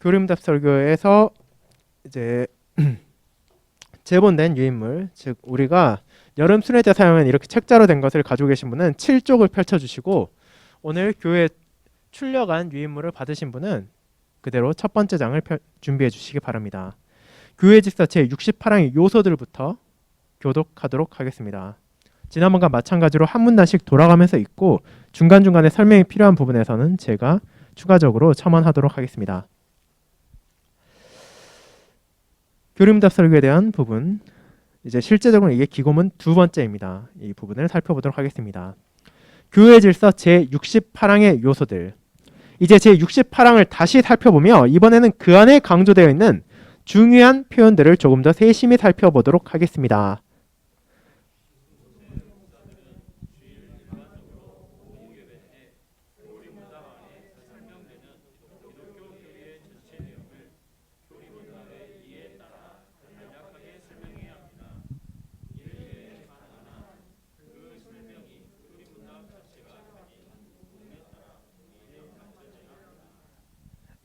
교림답 설교에서 이제 제본된 유인물, 즉 우리가 여름 순회제 사용은 이렇게 책자로 된 것을 가지고 계신 분은 7쪽을 펼쳐주시고, 오늘 교회 출력한 유인물을 받으신 분은 그대로 첫 번째 장을 준비해 주시기 바랍니다. 교회 직서 제68항의 요소들부터 교독하도록 하겠습니다. 지난번과 마찬가지로 한 문단씩 돌아가면서 읽고 중간중간에 설명이 필요한 부분에서는 제가 추가적으로 첨언하도록 하겠습니다. 교림답 설교에 대한 부분, 이제 실제적으로 이게 기고문 두 번째입니다. 이 부분을 살펴보도록 하겠습니다. 교회 질서 제68항의 요소들. 이제 제68항을 다시 살펴보며 이번에는 그 안에 강조되어 있는 중요한 표현들을 조금 더 세심히 살펴보도록 하겠습니다.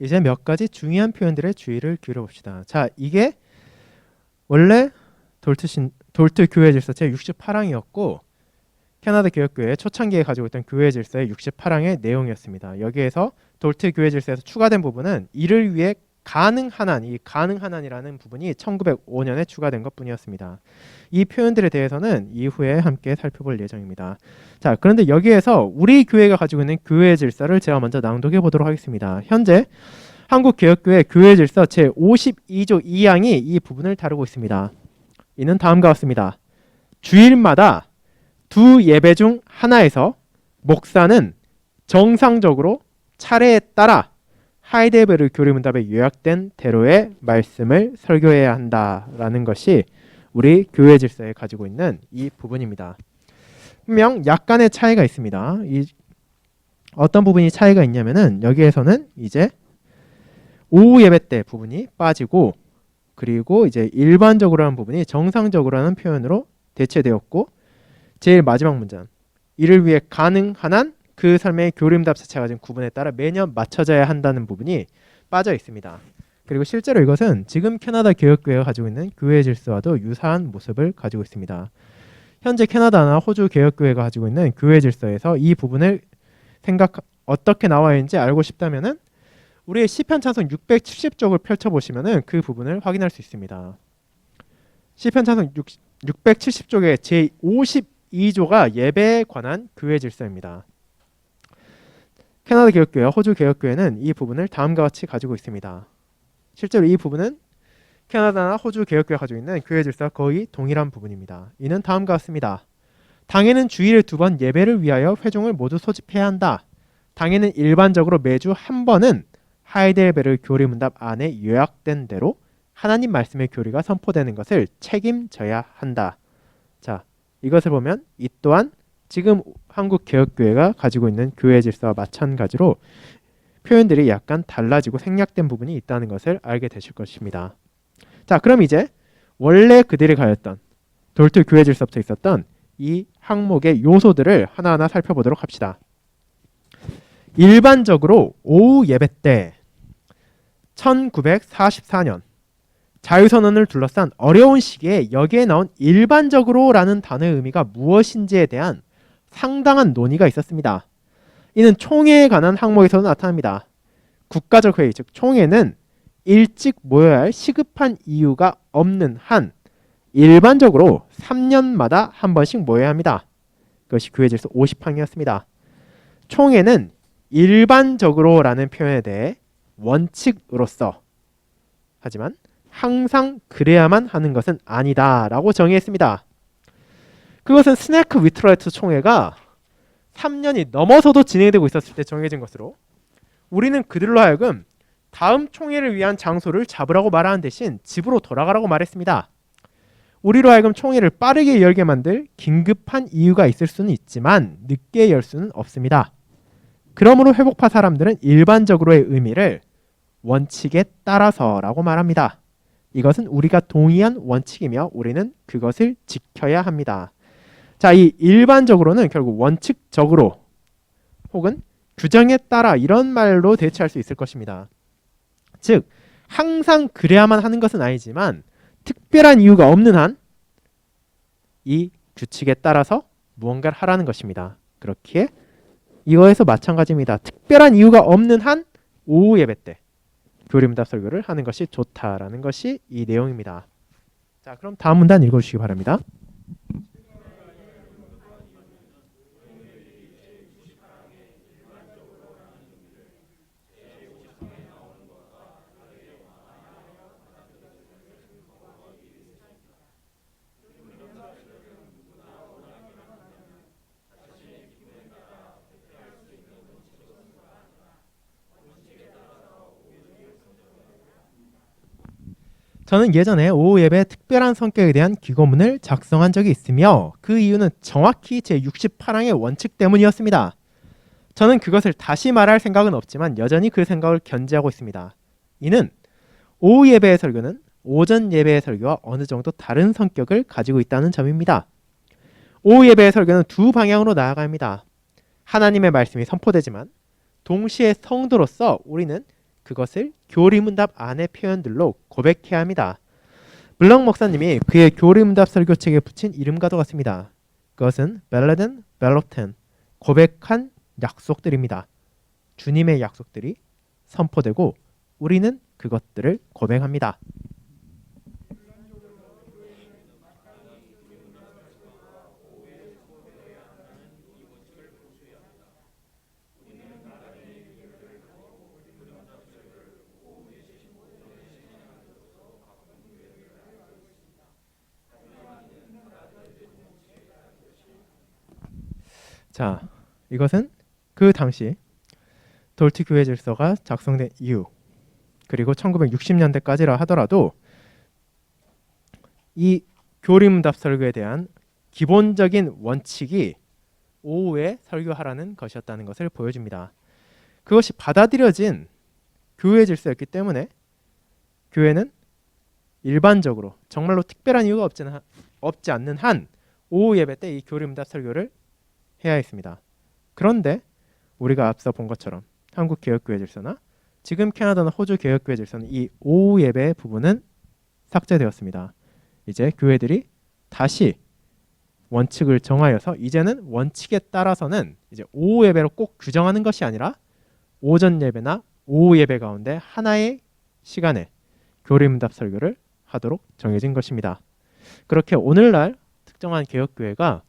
이제 몇 가지 중요한 표현들의 주의를 기울여 봅시다. 자, 이게 원래 돌트 교회 질서 제68항이었고 캐나다 교역교회 초창기에 가지고 있던 교회 질서의 68항의 내용이었습니다. 여기에서 돌트 교회 질서에서 추가된 부분은 이를 위해 가능한 한, 이 가능한 한이라는 부분이 1905년에 추가된 것뿐이었습니다. 이 표현들에 대해서는 이후에 함께 살펴볼 예정입니다. 자, 그런데 여기에서 우리 교회가 가지고 있는 교회 질서를 제가 먼저 낭독해 보도록 하겠습니다. 현재 한국개혁교회 교회 질서 제52조 2항이 이 부분을 다루고 있습니다. 이는 다음과 같습니다. 주일마다 두 예배 중 하나에서 목사는 정상적으로 차례에 따라 하이델베르 교리문답에 요약된 대로의 말씀을 설교해야 한다라는 것이 우리 교회 질서에 가지고 있는 이 부분입니다. 분명 약간의 차이가 있습니다. 어떤 부분이 차이가 있냐면은 여기에서는 이제 오후 예배 때 부분이 빠지고, 그리고 이제 일반적으로 하는 부분이 정상적으로 하는 표현으로 대체되었고, 제일 마지막 문장, 이를 위해 가능한 한 그 설명의 교림답 자체가 가진 구분에 따라 매년 맞춰져야 한다는 부분이 빠져 있습니다. 그리고 실제로 이것은 지금 캐나다 개혁교회가 가지고 있는 교회 질서와도 유사한 모습을 가지고 있습니다. 현재 캐나다나 호주 개혁교회가 가지고 있는 교회 질서에서 이 부분을 어떻게 나와 있는지 알고 싶다면은 우리의 시편 찬송 670쪽을 펼쳐보시면은 그 부분을 확인할 수 있습니다. 시편 찬송 670쪽의 제52조가 예배에 관한 교회 질서입니다. 캐나다 개혁교회, 호주 개혁교회는 이 부분을 다음과 같이 가지고 있습니다. 실제로 이 부분은 캐나다나 호주 개혁교회가 가지고 있는 교회 질서와 거의 동일한 부분입니다. 이는 다음과 같습니다. 당에는 주일에 2번 예배를 위하여 회중을 모두 소집해야 한다. 당에는 일반적으로 매주 한 번은 하이델베르 교리문답 안에 요약된 대로 하나님 말씀의 교리가 선포되는 것을 책임져야 한다. 자, 이것을 보면 이 또한 지금 한국개혁교회가 가지고 있는 교회 질서와 마찬가지로 표현들이 약간 달라지고 생략된 부분이 있다는 것을 알게 되실 것입니다. 자, 그럼 이제 원래 그들이 가졌던 돌트 교회 질서부터 있었던 이 항목의 요소들을 하나하나 살펴보도록 합시다. 일반적으로 오후 예배 때 1944년 자유선언을 둘러싼 어려운 시기에 여기에 나온 일반적으로라는 단어의 의미가 무엇인지에 대한 상당한 논의가 있었습니다. 이는 총회에 관한 항목에서도 나타납니다. 국가적 회의, 즉 총회는 일찍 모여야 할 시급한 이유가 없는 한 일반적으로 3년마다 한 번씩 모여야 합니다. 그것이 교회 질서 50항이었습니다. 총회는 일반적으로라는 표현에 대해 원칙으로서, 하지만 항상 그래야만 하는 것은 아니다라고 정의했습니다. 그것은 스네크 위트라이트 총회가 3년이 넘어서도 진행되고 있었을 때 정해진 것으로, 우리는 그들로 하여금 다음 총회를 위한 장소를 잡으라고 말하는 대신 집으로 돌아가라고 말했습니다. 우리로 하여금 총회를 빠르게 열게 만들 긴급한 이유가 있을 수는 있지만 늦게 열 수는 없습니다. 그러므로 회복파 사람들은 일반적으로의 의미를 원칙에 따라서라고 말합니다. 이것은 우리가 동의한 원칙이며 우리는 그것을 지켜야 합니다. 자, 이 일반적으로는 결국 원칙적으로 혹은 규정에 따라 이런 말로 대체할 수 있을 것입니다. 즉 항상 그래야만 하는 것은 아니지만 특별한 이유가 없는 한 이 규칙에 따라서 무언가를 하라는 것입니다. 그렇기에 이거에서 마찬가지입니다. 특별한 이유가 없는 한 오후 예배 때 교리문답 설교를 하는 것이 좋다라는 것이 이 내용입니다. 자, 그럼 다음 문단 읽어주시기 바랍니다. 저는 예전에 오후 예배 특별한 성격에 대한 기고문을 작성한 적이 있으며 그 이유는 정확히 제 68항의 원칙 때문이었습니다. 저는 그것을 다시 말할 생각은 없지만 여전히 그 생각을 견지하고 있습니다. 이는 오후 예배의 설교는 오전 예배의 설교와 어느 정도 다른 성격을 가지고 있다는 점입니다. 오후 예배의 설교는 두 방향으로 나아가야 합니다. 하나님의 말씀이 선포되지만 동시에 성도로서 우리는 그것을 교리문답 안의 표현들로 고백해야 합니다. 블럭 목사님이 그의 교리문답 설교책에 붙인 이름과도 같습니다. 그것은 벨레든 벨롭텐, 고백한 약속들입니다. 주님의 약속들이 선포되고 우리는 그것들을 고백합니다. 자, 이것은 그 당시 돌트 교회 질서가 작성된 이유, 그리고 1960년대까지라 하더라도 이 교리문답 설교에 대한 기본적인 원칙이 오후에 설교하라는 것이었다는 것을 보여줍니다. 그것이 받아들여진 교회 질서였기 때문에 교회는 일반적으로 정말로 특별한 이유가 없지 않는 한 오후 예배 때 이 교리문답 설교를 해야 했습니다. 그런데 우리가 앞서 본 것처럼 한국 개혁교회 질서나 지금 캐나다나 호주 개혁교회 질서는 이 오후 예배 부분은 삭제되었습니다. 이제 교회들이 다시 원칙을 정하여서 이제는 원칙에 따라서는 이제 오후 예배로 꼭 규정하는 것이 아니라 오전 예배나 오후 예배 가운데 하나의 시간에 교리문답 설교를 하도록 정해진 것입니다. 그렇게 오늘날 특정한 개혁교회가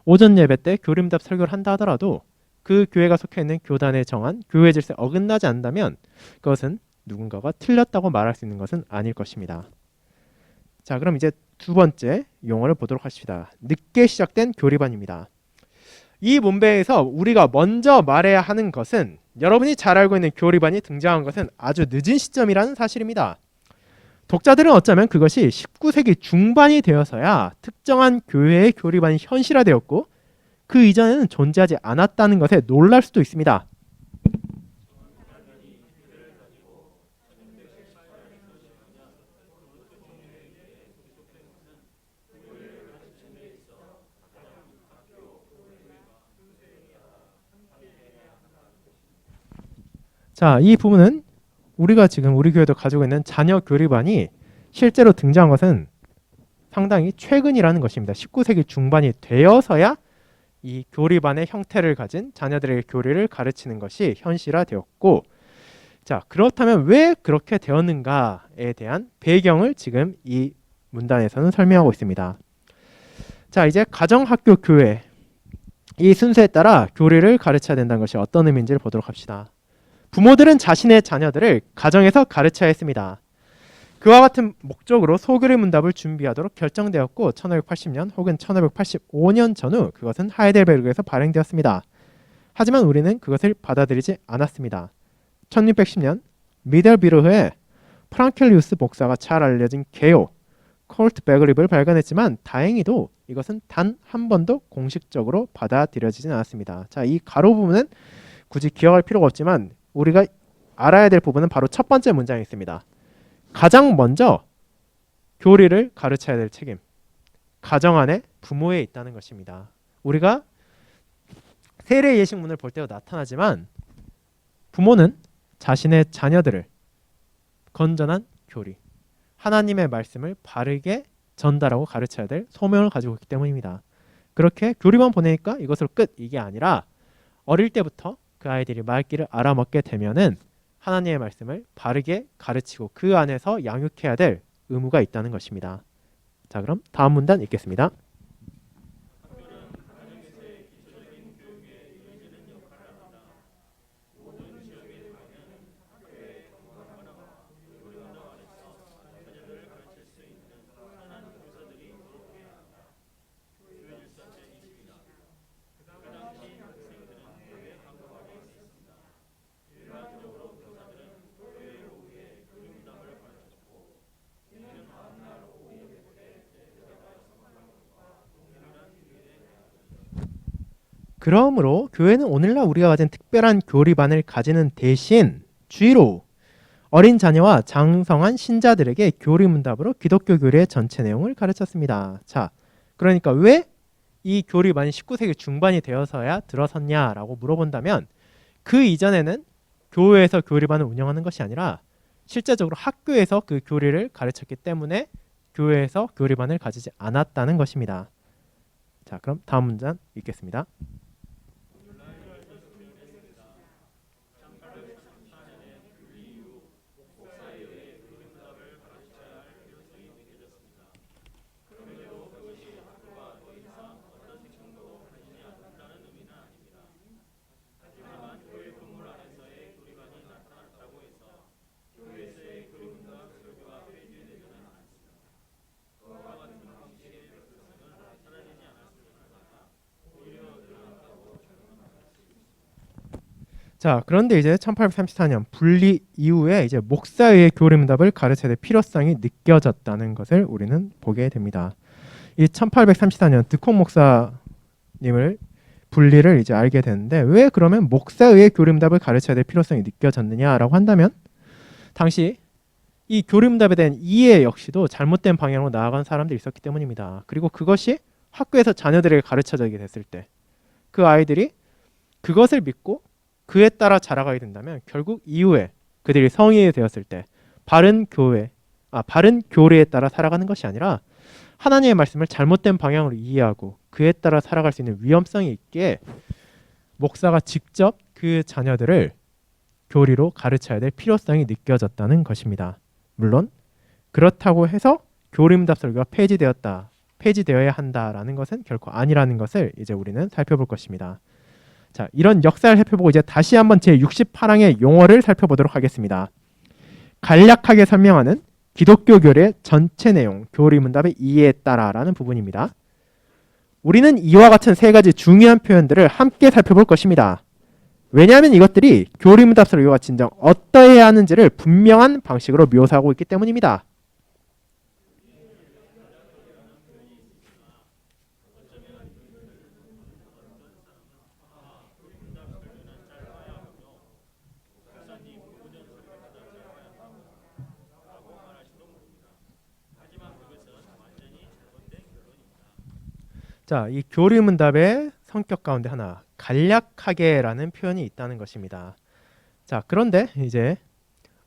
오전 예배 때 교리문답 설교를 한다 하더라도 그 교회가 속해 있는 교단에 정한 교회 질서에 어긋나지 않는다면 그것은 누군가가 틀렸다고 말할 수 있는 것은 아닐 것입니다. 자, 그럼 이제 두 번째 용어를 보도록 합시다. 늦게 시작된 교리반입니다. 이 문배에서 우리가 먼저 말해야 하는 것은 여러분이 잘 알고 있는 교리반이 등장한 것은 아주 늦은 시점이라는 사실입니다. 독자들은 어쩌면 그것이 19세기 중반이 되어서야 특정한 교회의 교리반이 현실화되었고 그 이전에는 존재하지 않았다는 것에 놀랄 수도 있습니다. 자, 이 부분은 우리가 지금 우리 교회도 가지고 있는 자녀 교리반이 실제로 등장한 것은 상당히 최근이라는 것입니다. 19세기 중반이 되어서야 이 교리반의 형태를 가진 자녀들의 교리를 가르치는 것이 현실화되었고, 자, 그렇다면 왜 그렇게 되었는가에 대한 배경을 지금 이 문단에서는 설명하고 있습니다. 자, 이제 가정학교 교회 이 순서에 따라 교리를 가르쳐야 된다는 것이 어떤 의미인지를 보도록 합시다. 부모들은 자신의 자녀들을 가정에서 가르쳐야 했습니다. 그와 같은 목적으로 소교리 문답을 준비하도록 결정되었고 1580년 혹은 1585년 전후 그것은 하이델베르크에서 발행되었습니다. 하지만 우리는 그것을 받아들이지 않았습니다. 1610년 미델비르흐의 프랑켈리우스 목사가 잘 알려진 개요 콜트 베그립을 발견했지만 다행히도 이것은 단 한 번도 공식적으로 받아들여지진 않았습니다. 자, 이 가로 부분은 굳이 기억할 필요가 없지만 우리가 알아야 될 부분은 바로 첫 번째 문장에 있습니다. 가장 먼저 교리를 가르쳐야 될 책임, 가정 안에 부모에 있다는 것입니다. 우리가 세례 예식문을 볼 때도 나타나지만 부모는 자신의 자녀들을 건전한 교리, 하나님의 말씀을 바르게 전달하고 가르쳐야 될 소명을 가지고 있기 때문입니다. 그렇게 교리만 보내니까 이것으로 끝, 이게 아니라 어릴 때부터 그 아이들이 말귀를 알아먹게 되면은 하나님의 말씀을 바르게 가르치고 그 안에서 양육해야 될 의무가 있다는 것입니다. 자, 그럼 다음 문단 읽겠습니다. 그러므로 교회는 오늘날 우리가 가진 특별한 교리반을 가지는 대신 주의로 어린 자녀와 장성한 신자들에게 교리문답으로 기독교 교리의 전체 내용을 가르쳤습니다. 자, 그러니까 왜 이 교리반이 19세기 중반이 되어서야 들어섰냐라고 물어본다면 그 이전에는 교회에서 교리반을 운영하는 것이 아니라 실제적으로 학교에서 그 교리를 가르쳤기 때문에 교회에서 교리반을 가지지 않았다는 것입니다. 자, 그럼 다음 문장 읽겠습니다. 자, 그런데 이제 1834년 분리 이후에 이제 목사의 교리문답을 가르쳐야 될 필요성이 느껴졌다는 것을 우리는 보게 됩니다. 이 1834년 드콘 목사님을 분리를 이제 알게 되는데 왜 그러면 목사의 교리문답을 가르쳐야 될 필요성이 느껴졌느냐라고 한다면 당시 이 교리문답에 대한 이해 역시도 잘못된 방향으로 나아간 사람들이 있었기 때문입니다. 그리고 그것이 학교에서 자녀들에게 가르쳐지게 됐을 때 그 아이들이 그것을 믿고 그에 따라 자라가게 된다면 결국 이후에 그들이 성인이 되었을 때 바른 교리에 따라 살아가는 것이 아니라 하나님의 말씀을 잘못된 방향으로 이해하고 그에 따라 살아갈 수 있는 위험성이 있기에 목사가 직접 그 자녀들을 교리로 가르쳐야 될 필요성이 느껴졌다는 것입니다. 물론 그렇다고 해서 교리문답 설교가 폐지되어야 한다라는 것은 결코 아니라는 것을 이제 우리는 살펴볼 것입니다. 자, 이런 역사를 살펴보고 이제 다시 한번 제68항의 용어를 살펴보도록 하겠습니다. 간략하게 설명하는 기독교 교리의 전체 내용, 교리문답의 이해에 따라라는 부분입니다. 우리는 이와 같은 세 가지 중요한 표현들을 함께 살펴볼 것입니다. 왜냐하면 이것들이 교리문답 설교가 진정 어떠해야 하는지를 분명한 방식으로 묘사하고 있기 때문입니다. 자, 이 교리문답의 성격 가운데 하나, 간략하게라는 표현이 있다는 것입니다. 자, 그런데 이제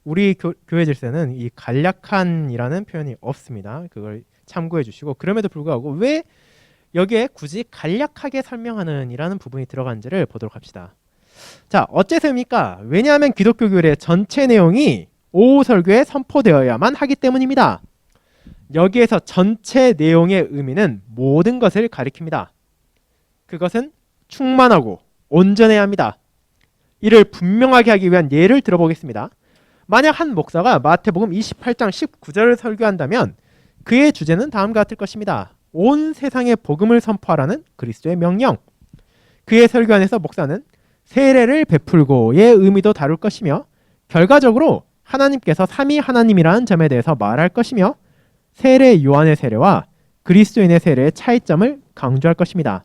우리 교회 질서는 이 간략한이라는 표현이 없습니다. 그걸 참고해 주시고 그럼에도 불구하고 왜 여기에 굳이 간략하게 설명하는 이라는 부분이 들어간지를 보도록 합시다. 자, 어째서입니까? 왜냐하면 기독교 교리의 전체 내용이 오후 설교에 선포되어야만 하기 때문입니다. 여기에서 전체 내용의 의미는 모든 것을 가리킵니다. 그것은 충만하고 온전해야 합니다. 이를 분명하게 하기 위한 예를 들어보겠습니다. 만약 한 목사가 마태복음 28장 19절을 설교한다면 그의 주제는 다음과 같을 것입니다. 온 세상에 복음을 선포하라는 그리스도의 명령. 그의 설교 안에서 목사는 세례를 베풀고의 의미도 다룰 것이며 결과적으로 하나님께서 삼위 하나님이라는 점에 대해서 말할 것이며 세례 요한의 세례와 그리스도인의 세례의 차이점을 강조할 것입니다.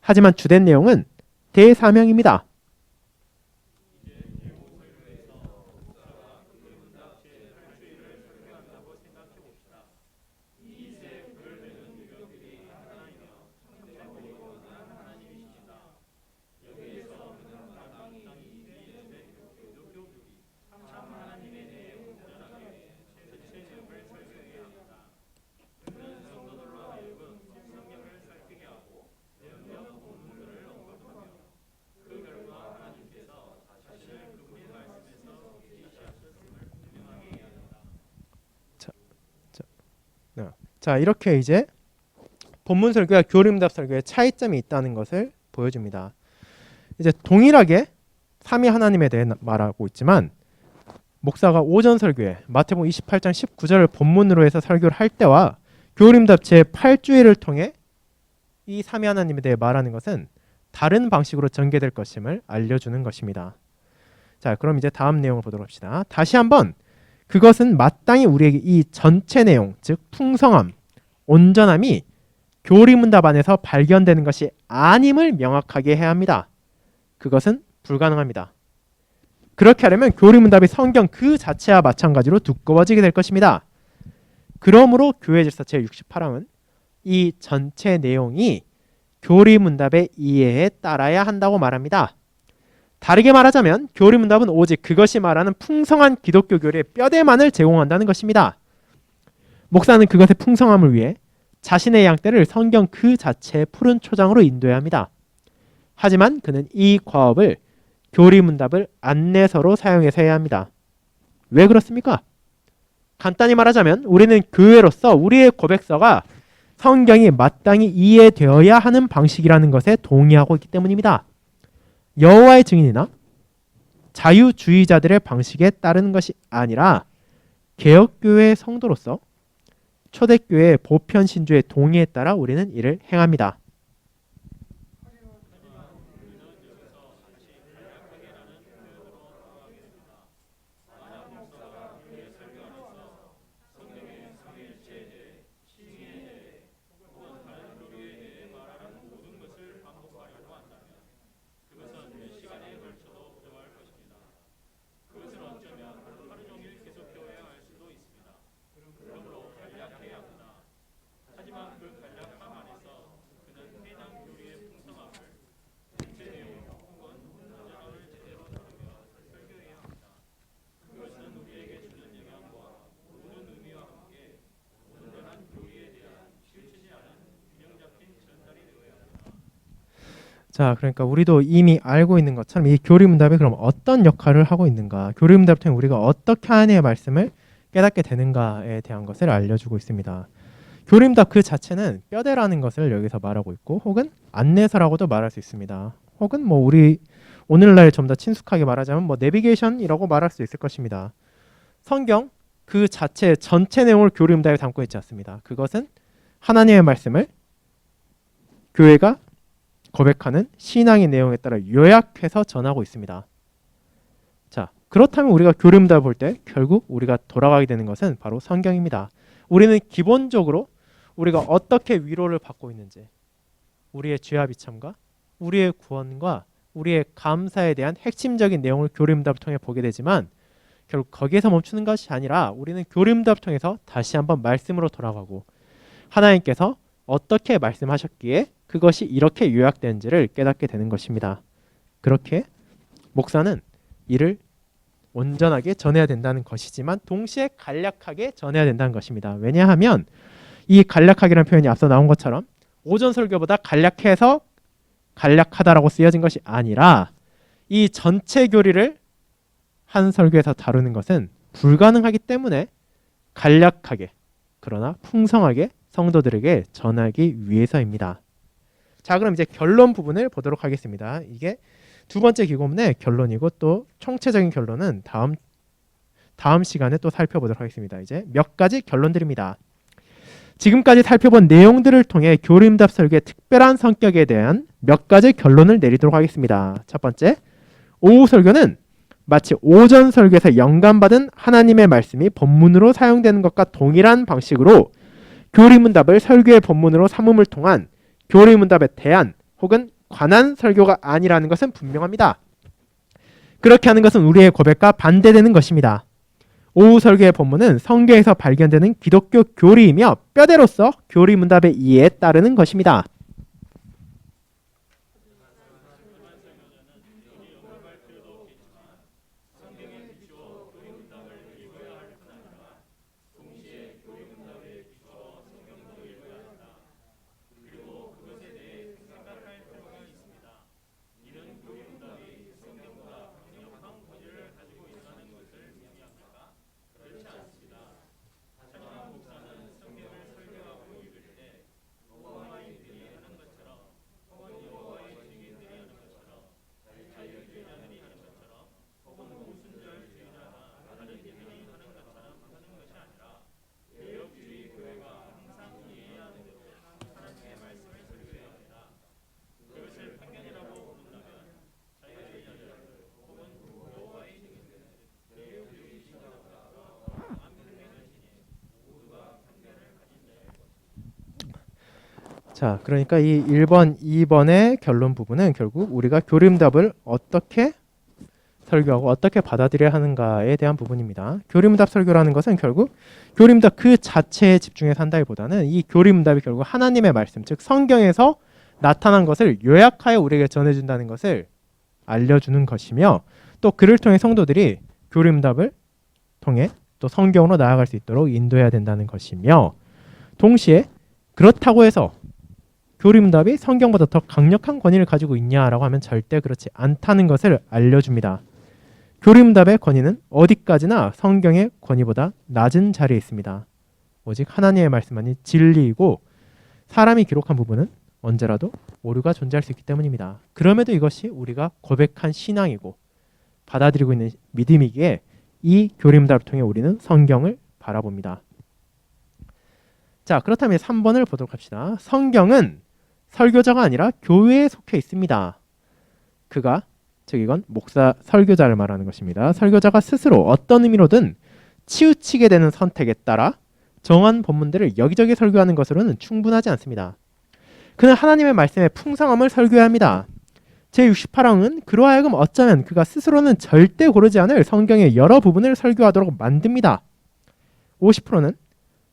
하지만 주된 내용은 대사명입니다. 자, 이렇게 이제 본문 설교와 교리문답 설교의 차이점이 있다는 것을 보여줍니다. 이제 동일하게 삼위 하나님에 대해 말하고 있지만 목사가 오전 설교에 마태복음 28장 19절을 본문으로 해서 설교를 할 때와 교리문답 제8주일을 통해 이 삼위 하나님에 대해 말하는 것은 다른 방식으로 전개될 것임을 알려주는 것입니다. 자, 그럼 이제 다음 내용을 보도록 합시다. 다시 한번 그것은 마땅히 우리에게 이 전체 내용, 즉 풍성함, 온전함이 교리문답 안에서 발견되는 것이 아님을 명확하게 해야 합니다. 그것은 불가능합니다. 그렇게 하려면 교리문답이 성경 그 자체와 마찬가지로 두꺼워지게 될 것입니다. 그러므로 교회 질서 제68항은 이 전체 내용이 교리문답의 이해에 따라야 한다고 말합니다. 다르게 말하자면 교리문답은 오직 그것이 말하는 풍성한 기독교 교리의 뼈대만을 제공한다는 것입니다. 목사는 그것의 풍성함을 위해 자신의 양떼를 성경 그 자체의 푸른 초장으로 인도해야 합니다. 하지만 그는 이 과업을 교리문답을 안내서로 사용해서 해야 합니다. 왜 그렇습니까? 간단히 말하자면 우리는 교회로서 우리의 고백서가 성경이 마땅히 이해되어야 하는 방식이라는 것에 동의하고 있기 때문입니다. 여호와의 증인이나 자유주의자들의 방식에 따르는 것이 아니라 개혁교회의 성도로서 초대교회의 보편신주의 동의에 따라 우리는 이를 행합니다. 자, 그러니까 우리도 이미 알고 있는 것처럼 이 교리문답이 그럼 어떤 역할을 하고 있는가, 교리문답을 통해 우리가 어떻게 하나님의 말씀을 깨닫게 되는가에 대한 것을 알려주고 있습니다. 교리문답 그 자체는 뼈대라는 것을 여기서 말하고 있고, 혹은 안내서라고도 말할 수 있습니다. 혹은 뭐 우리 오늘날 좀 더 친숙하게 말하자면 뭐 내비게이션이라고 말할 수 있을 것입니다. 성경 그 자체 전체 내용을 교리문답에 담고 있지 않습니다. 그것은 하나님의 말씀을 교회가 고백하는 신앙의 내용에 따라 요약해서 전하고 있습니다. 자, 그렇다면 우리가 교리문답을 볼 때 결국 우리가 돌아가게 되는 것은 바로 성경입니다. 우리는 기본적으로 우리가 어떻게 위로를 받고 있는지, 우리의 죄와 비참과 우리의 구원과 우리의 감사에 대한 핵심적인 내용을 교리문답을 통해 보게 되지만 결국 거기에서 멈추는 것이 아니라 우리는 교리문답을 통해서 다시 한번 말씀으로 돌아가고 하나님께서 어떻게 말씀하셨기에 그것이 이렇게 요약된지를 깨닫게 되는 것입니다. 그렇게 목사는 이를 온전하게 전해야 된다는 것이지만 동시에 간략하게 전해야 된다는 것입니다. 왜냐하면 이 간략하게라는 표현이 앞서 나온 것처럼 오전 설교보다 간략해서 간략하다라고 쓰여진 것이 아니라 이 전체 교리를 한 설교에서 다루는 것은 불가능하기 때문에 간략하게 그러나 풍성하게 성도들에게 전하기 위해서입니다. 자, 그럼 이제 결론 부분을 보도록 하겠습니다. 이게 두 번째 기고문의 결론이고 또 총체적인 결론은 다음 시간에 또 살펴보도록 하겠습니다. 이제 몇 가지 결론들입니다. 지금까지 살펴본 내용들을 통해 교리문답 설교의 특별한 성격에 대한 몇 가지 결론을 내리도록 하겠습니다. 첫 번째, 오후 설교는 마치 오전 설교에서 영감받은 하나님의 말씀이 본문으로 사용되는 것과 동일한 방식으로 교리문답을 설교의 본문으로 삼음을 통한 교리문답에 대한 혹은 관한 설교가 아니라는 것은 분명합니다. 그렇게 하는 것은 우리의 고백과 반대되는 것입니다. 오후 설교의 본문은 성경에서 발견되는 기독교 교리이며 뼈대로서 교리문답의 이해에 따르는 것입니다. 자, 그러니까 이 1번, 2번의 결론 부분은 결국 우리가 교림답을 어떻게 설교하고 어떻게 받아들여야 하는가에 대한 부분입니다. 교림답 설교라는 것은 결국 교림답 그 자체에 집중해서 한다기보다는 이 교림답이 결국 하나님의 말씀, 즉 성경에서 나타난 것을 요약하여 우리에게 전해준다는 것을 알려주는 것이며, 또 그를 통해 성도들이 교림답을 통해 또 성경으로 나아갈 수 있도록 인도해야 된다는 것이며, 동시에 그렇다고 해서 교림답이 성경보다 더 강력한 권위를 가지고 있냐라고 하면 절대 그렇지 않다는 것을 알려줍니다. 교림답의 권위는 어디까지나 성경의 권위보다 낮은 자리에 있습니다. 오직 하나님의 말씀만이 진리이고 사람이 기록한 부분은 언제라도 오류가 존재할 수 있기 때문입니다. 그럼에도 이것이 우리가 고백한 신앙이고 받아들이고 있는 믿음이기에 이 교림답을 통해 우리는 성경을 바라봅니다. 자, 그렇다면 3번을 보도록 합시다. 성경은 설교자가 아니라 교회에 속해 있습니다. 그가, 즉 이건 목사 설교자를 말하는 것입니다. 설교자가 스스로 어떤 의미로든 치우치게 되는 선택에 따라 정한 본문들을 여기저기 설교하는 것으로는 충분하지 않습니다. 그는 하나님의 말씀의 풍성함을 설교해야 합니다. 제68항은 그로 하여금 어쩌면 그가 스스로는 절대 고르지 않을 성경의 여러 부분을 설교하도록 만듭니다. 50%는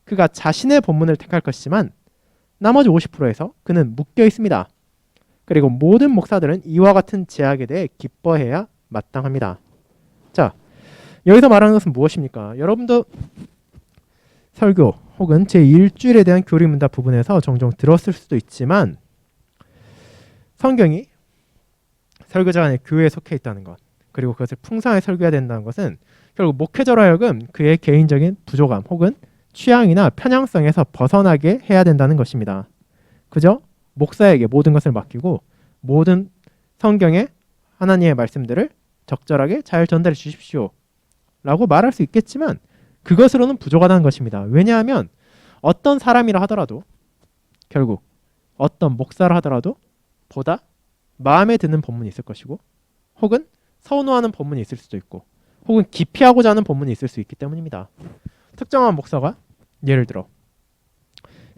그가 자신의 본문을 택할 것이지만 나머지 50%에서 그는 묶여 있습니다. 그리고 모든 목사들은 이와 같은 제약에 대해 기뻐해야 마땅합니다. 자, 여기서 말하는 것은 무엇입니까? 여러분도 설교 혹은 제1주일에 대한 교리문답 부분에서 종종 들었을 수도 있지만, 성경이 설교자가 아닌 교회에 속해 있다는 것, 그리고 그것을 풍성하게 설교해야 된다는 것은 결국 목회자로 하여금 그의 개인적인 부족함 혹은 취향이나 편향성에서 벗어나게 해야 된다는 것입니다. 그저 목사에게 모든 것을 맡기고 모든 성경의 하나님의 말씀들을 적절하게 잘 전달해 주십시오 라고 말할 수 있겠지만 그것으로는 부족하다는 것입니다. 왜냐하면 어떤 사람이라 하더라도, 결국 어떤 목사라 하더라도 보다 마음에 드는 본문이 있을 것이고, 혹은 선호하는 본문이 있을 수도 있고, 혹은 기피하고자 하는 본문이 있을 수 있기 때문입니다. 특정한 목사가 예를 들어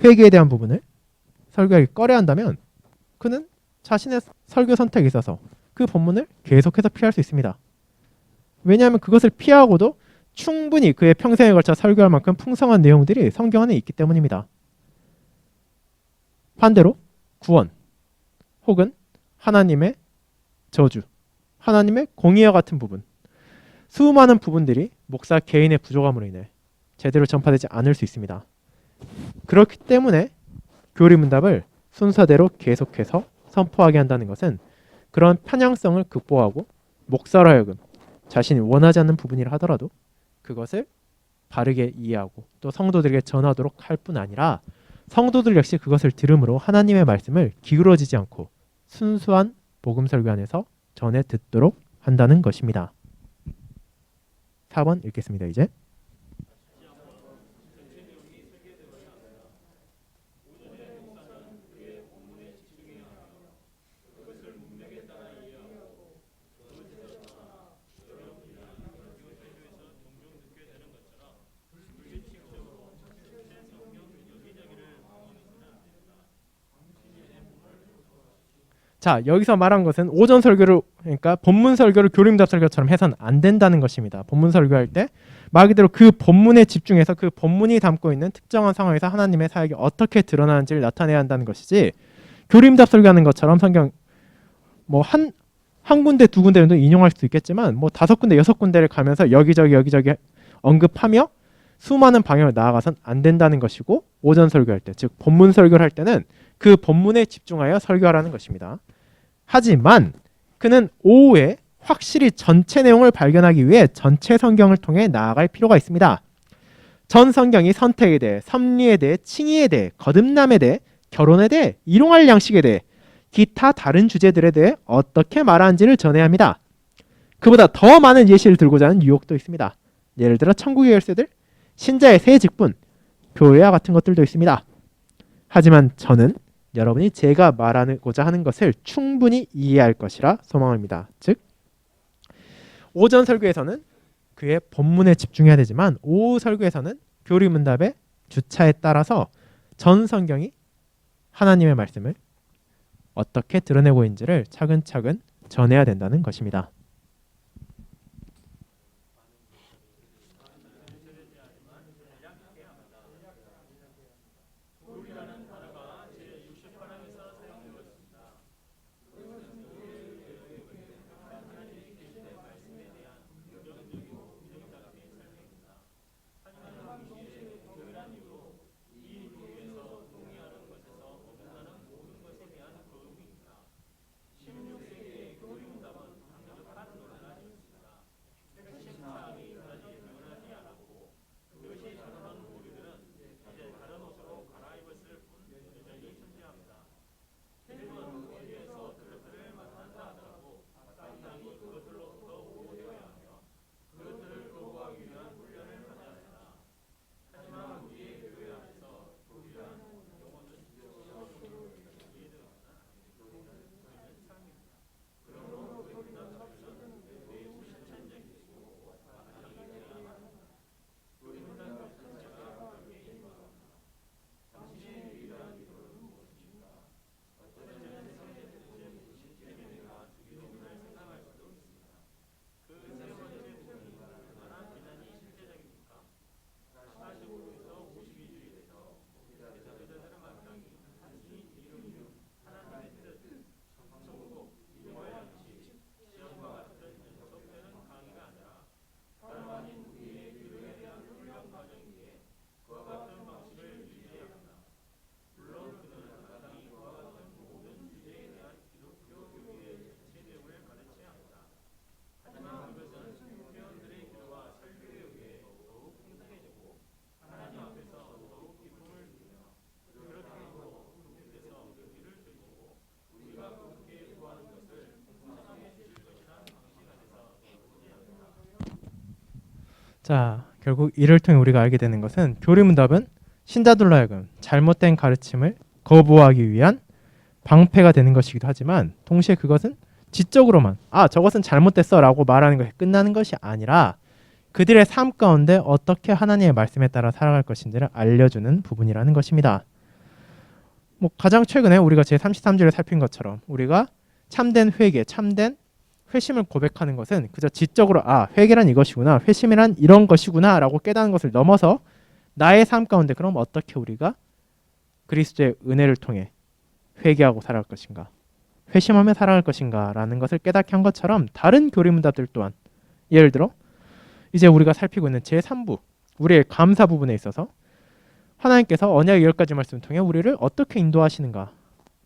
회개에 대한 부분을 설교하기 꺼려한다면 그는 자신의 설교 선택에 있어서 그 본문을 계속해서 피할 수 있습니다. 왜냐하면 그것을 피하고도 충분히 그의 평생에 걸쳐 설교할 만큼 풍성한 내용들이 성경 안에 있기 때문입니다. 반대로 구원 혹은 하나님의 저주, 하나님의 공의와 같은 부분, 수많은 부분들이 목사 개인의 부족함으로 인해 제대로 전파되지 않을 수 있습니다. 그렇기 때문에 교리문답을 순서대로 계속해서 선포하게 한다는 것은 그런 편향성을 극복하고 목사로 하여금 자신이 원하지 않는 부분이라 하더라도 그것을 바르게 이해하고 또 성도들에게 전하도록 할 뿐 아니라 성도들 역시 그것을 들음으로 하나님의 말씀을 기울어지지 않고 순수한 복음 설교 안에서 전해 듣도록 한다는 것입니다. 4번 읽겠습니다. 이제 자, 여기서 말한 것은 오전 설교를, 그러니까 본문 설교를 교림답 설교처럼 해서는 안 된다는 것입니다. 본문 설교할 때 말 그대로 그 본문에 집중해서 그 본문이 담고 있는 특정한 상황에서 하나님의 사역이 어떻게 드러나는지를 나타내야 한다는 것이지, 교림답 설교하는 것처럼 성경 뭐 한 군데 두 군데 정도 인용할 수도 있겠지만 뭐 5군데 6군데를 가면서 여기저기 언급하며 수많은 방향을 나아가선 안 된다는 것이고, 오전 설교할 때, 즉 본문 설교를 할 때는 그 본문에 집중하여 설교하라는 것입니다. 하지만 그는 오후에 확실히 전체 내용을 발견하기 위해 전체 성경을 통해 나아갈 필요가 있습니다. 전 성경이 선택에 대해, 섭리에 대해, 칭의에 대해, 거듭남에 대해, 결혼에 대해, 일용할 양식에 대해, 기타 다른 주제들에 대해 어떻게 말하는지를 전해야 합니다. 그보다 더 많은 예시를 들고자 하는 유혹도 있습니다. 예를 들어 천국의 열쇠들, 신자의 새 직분, 교회와 같은 것들도 있습니다. 하지만 저는 여러분이 제가 말하고자 하는 것을 충분히 이해할 것이라 소망합니다. 즉, 오전 설교에서는 그의 본문에 집중해야 되지만 오후 설교에서는 교리문답의 주차에 따라서 전 성경이 하나님의 말씀을 어떻게 드러내고 있는지를 차근차근 전해야 된다는 것입니다. 자, 결국 이를 통해 우리가 알게 되는 것은 교리문답은 신자들로 하여금 잘못된 가르침을 거부하기 위한 방패가 되는 것이기도 하지만 동시에 그것은 지적으로만 저것은 잘못됐어 라고 말하는 것이 끝나는 것이 아니라 그들의 삶 가운데 어떻게 하나님의 말씀에 따라 살아갈 것인지를 알려주는 부분이라는 것입니다. 가장 최근에 우리가 제33절을 살핀 것처럼 우리가 참된 회개, 참된 회심을 고백하는 것은 그저 지적으로 회개란 이것이구나, 회심이란 이런 것이구나 라고 깨닫는 것을 넘어서 나의 삶 가운데 그럼 어떻게 우리가 그리스도의 은혜를 통해 회개하고 살아갈 것인가, 회심하며 살아갈 것인가 라는 것을 깨닫게 한 것처럼 다른 교리문답들 또한 예를 들어 이제 우리가 살피고 있는 제3부 우리의 감사 부분에 있어서 하나님께서 언약 10가지 말씀을 통해 우리를 어떻게 인도하시는가,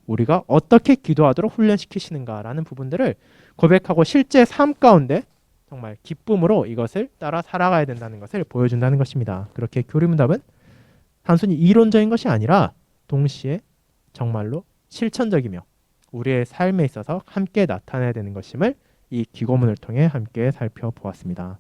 우리가 어떻게 기도하도록 훈련시키시는가 라는 부분들을 고백하고 실제 삶 가운데 정말 기쁨으로 이것을 따라 살아가야 된다는 것을 보여준다는 것입니다. 그렇게 교리문답은 단순히 이론적인 것이 아니라 동시에 정말로 실천적이며 우리의 삶에 있어서 함께 나타나야 되는 것임을 이 기고문을 통해 함께 살펴보았습니다.